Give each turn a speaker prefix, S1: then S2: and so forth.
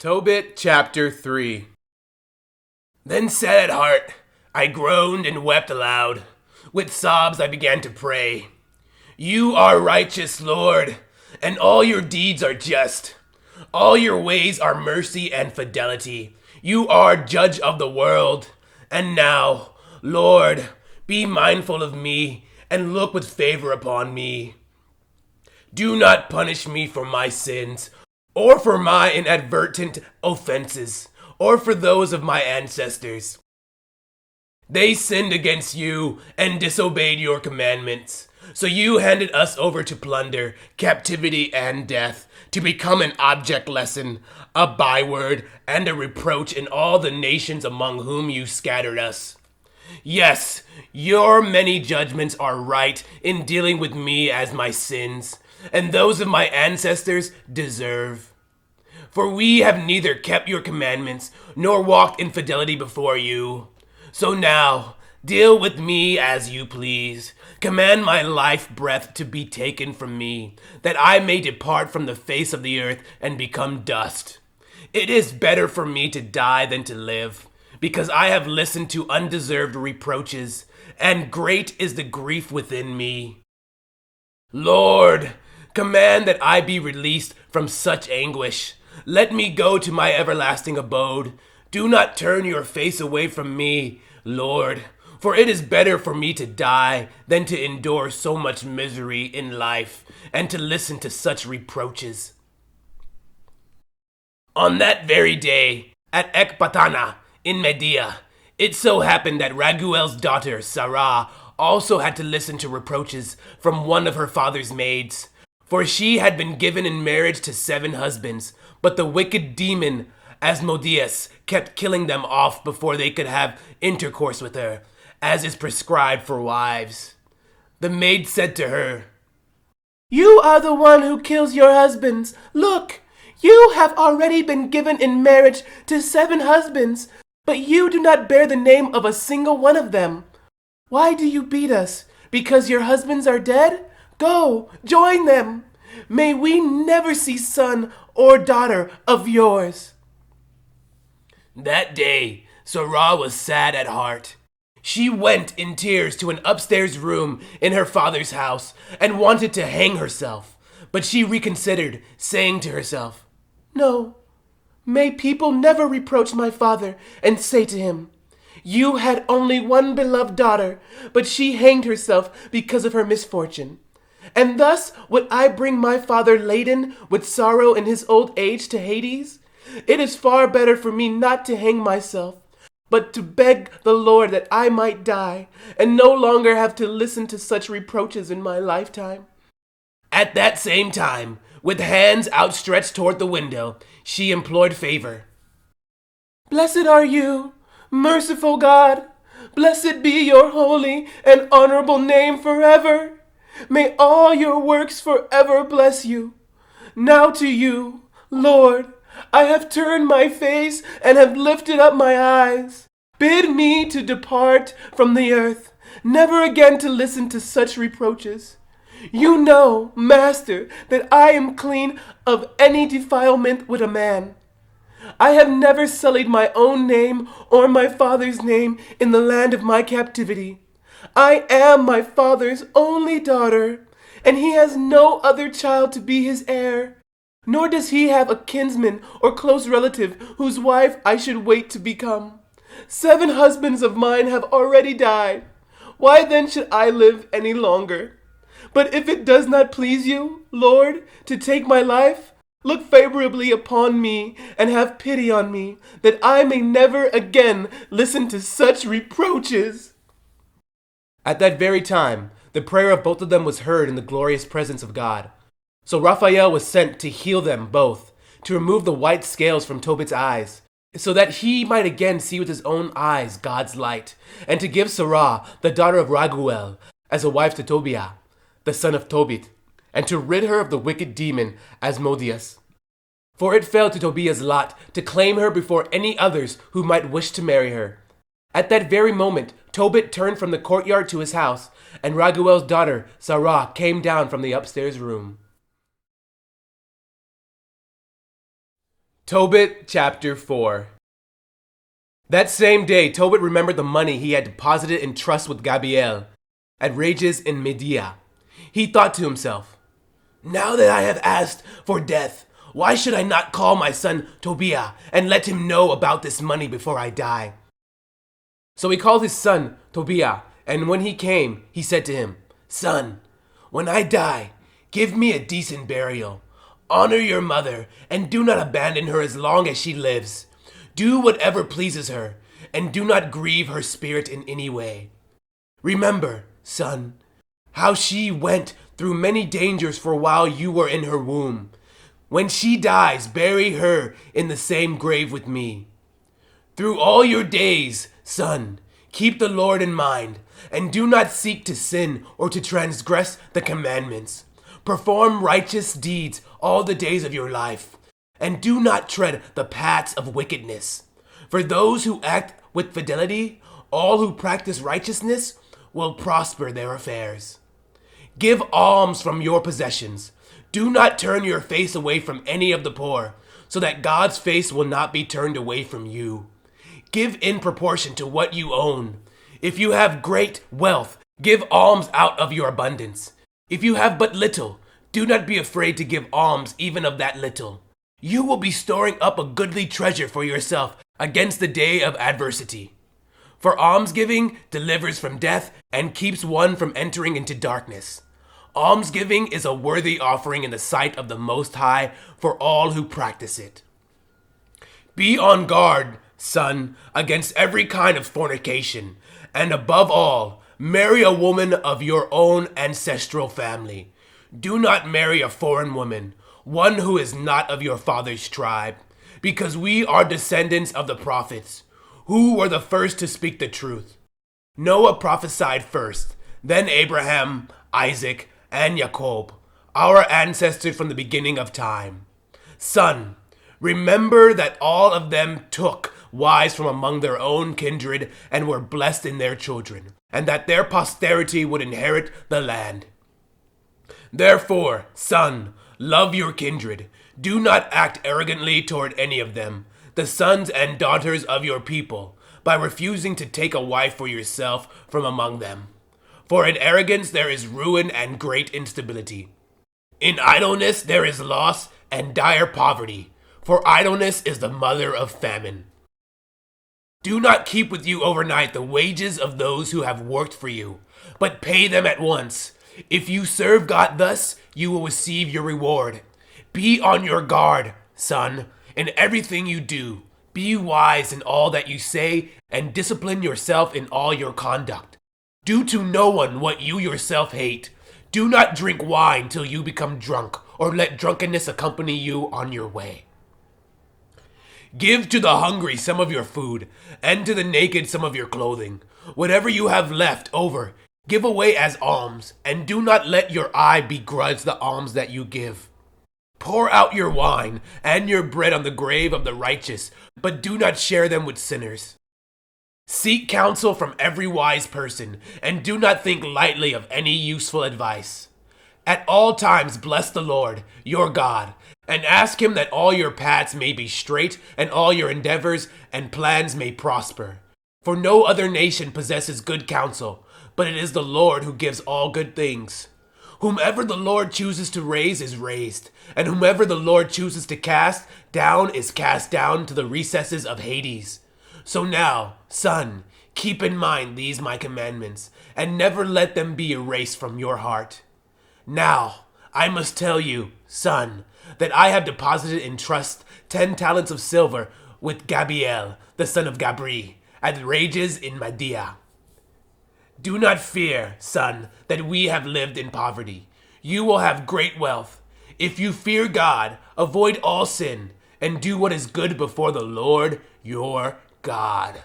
S1: Tobit Chapter 3. Then sad at heart, I groaned and wept aloud. With sobs I began to pray. You are righteous, Lord, and all your deeds are just. All your ways are mercy and fidelity. You are judge of the world. And now, Lord, be mindful of me and look with favor upon me. Do not punish me for my sins, or for my inadvertent offenses, or for those of my ancestors. They sinned against you and disobeyed your commandments. So you handed us over to plunder, captivity, and death, to become an object lesson, a byword, and a reproach in all the nations among whom you scattered us. Yes, your many judgments are right in dealing with me as my sins, and those of my ancestors deserve. For we have neither kept your commandments, nor walked in fidelity before you. So now, deal with me as you please. Command my life breath to be taken from me, that I may depart from the face of the earth and become dust. It is better for me to die than to live, because I have listened to undeserved reproaches, and great is the grief within me. Lord, command that I be released from such anguish. Let me go to my everlasting abode. Do not turn your face away from me, Lord, for it is better for me to die than to endure so much misery in life and to listen to such reproaches. On that very day, at Ecbatana in Media, it so happened that Raguel's daughter, Sarah, also had to listen to reproaches from one of her father's maids. For she had been given in marriage to 7 husbands, but the wicked demon Asmodeus kept killing them off before they could have intercourse with her, as is prescribed for wives. The maid said to her, "You are the one who kills your husbands. Look, you have already been given in marriage to 7 husbands, but you do not bear the name of a single one of them. Why do you beat us? Because your husbands are dead? Go, join them. May we never see son or daughter of yours." That day, Sarah was sad at heart. She went in tears to an upstairs room in her father's house and wanted to hang herself. But she reconsidered, saying to herself, "No, may people never reproach my father and say to him, 'You had only one beloved daughter, but she hanged herself because of her misfortune.' And thus would I bring my father laden with sorrow in his old age to Hades? It is far better for me not to hang myself, but to beg the Lord that I might die, and no longer have to listen to such reproaches in my lifetime." At that same time, with hands outstretched toward the window, she implored favor. "Blessed are you, merciful God. Blessed be your holy and honorable name forever. May all your works forever bless you. Now to you, Lord, I have turned my face and have lifted up my eyes. Bid me to depart from the earth, never again to listen to such reproaches. You know, Master, that I am clean of any defilement with a man. I have never sullied my own name or my father's name in the land of my captivity. I am my father's only daughter, and he has no other child to be his heir. Nor does he have a kinsman or close relative whose wife I should wait to become. 7 husbands of mine have already died. Why then should I live any longer? But if it does not please you, Lord, to take my life, look favorably upon me and have pity on me, that I may never again listen to such reproaches." At that very time, the prayer of both of them was heard in the glorious presence of God. So Raphael was sent to heal them both, to remove the white scales from Tobit's eyes, so that he might again see with his own eyes God's light, and to give Sarah, the daughter of Raguel, as a wife to Tobiah, the son of Tobit, and to rid her of the wicked demon Asmodeus. For it fell to Tobiah's lot to claim her before any others who might wish to marry her. At that very moment, Tobit turned from the courtyard to his house, and Raguel's daughter, Sarah, came down from the upstairs room. Tobit chapter 4. That same day, Tobit remembered the money he had deposited in trust with Gabriel at Rages in Media. He thought to himself, "Now that I have asked for death, why should I not call my son Tobiah and let him know about this money before I die?" So he called his son Tobiah, and when he came, he said to him, "Son, when I die, give me a decent burial. Honor your mother, and do not abandon her as long as she lives. Do whatever pleases her, and do not grieve her spirit in any way. Remember, son, how she went through many dangers for while you were in her womb. When she dies, bury her in the same grave with me. Through all your days, son, keep the Lord in mind, and do not seek to sin or to transgress the commandments. Perform righteous deeds all the days of your life, and do not tread the paths of wickedness. For those who act with fidelity, all who practice righteousness, will prosper their affairs. Give alms from your possessions. Do not turn your face away from any of the poor, so that God's face will not be turned away from you. Give in proportion to what you own. If you have great wealth, give alms out of your abundance. If you have but little, do not be afraid to give alms even of that little. You will be storing up a goodly treasure for yourself against the day of adversity. For almsgiving delivers from death and keeps one from entering into darkness. Almsgiving is a worthy offering in the sight of the Most High for all who practice it. Be on guard, son, against every kind of fornication, and above all, marry a woman of your own ancestral family. Do not marry a foreign woman, one who is not of your father's tribe, because we are descendants of the prophets, who were the first to speak the truth. Noah prophesied first, then Abraham, Isaac, and Jacob, our ancestors from the beginning of time. Son, remember that all of them took wives from among their own kindred and were blessed in their children, and that their posterity would inherit the land. Therefore, son, love your kindred. Do not act arrogantly toward any of them, the sons and daughters of your people, by refusing to take a wife for yourself from among them. For in arrogance there is ruin and great instability. In idleness there is loss and dire poverty, for idleness is the mother of famine. Do not keep with you overnight the wages of those who have worked for you, but pay them at once. If you serve God thus, you will receive your reward. Be on your guard, son, in everything you do. Be wise in all that you say, and discipline yourself in all your conduct. Do to no one what you yourself hate. Do not drink wine till you become drunk, or let drunkenness accompany you on your way. Give to the hungry some of your food, and to the naked some of your clothing. Whatever you have left over, give away as alms, and do not let your eye begrudge the alms that you give. Pour out your wine and your bread on the grave of the righteous, but do not share them with sinners. Seek counsel from every wise person, and do not think lightly of any useful advice. At all times bless the Lord, your God, and ask him that all your paths may be straight, and all your endeavors and plans may prosper. For no other nation possesses good counsel, but it is the Lord who gives all good things. Whomever the Lord chooses to raise is raised, and whomever the Lord chooses to cast down is cast down to the recesses of Hades. So now, son, keep in mind these my commandments, and never let them be erased from your heart. Now, I must tell you, son, that I have deposited in trust 10 talents of silver with Gabriel, the son of Gabri, at Rages in Media. Do not fear, son, that we have lived in poverty. You will have great wealth. If you fear God, avoid all sin, and do what is good before the Lord your God.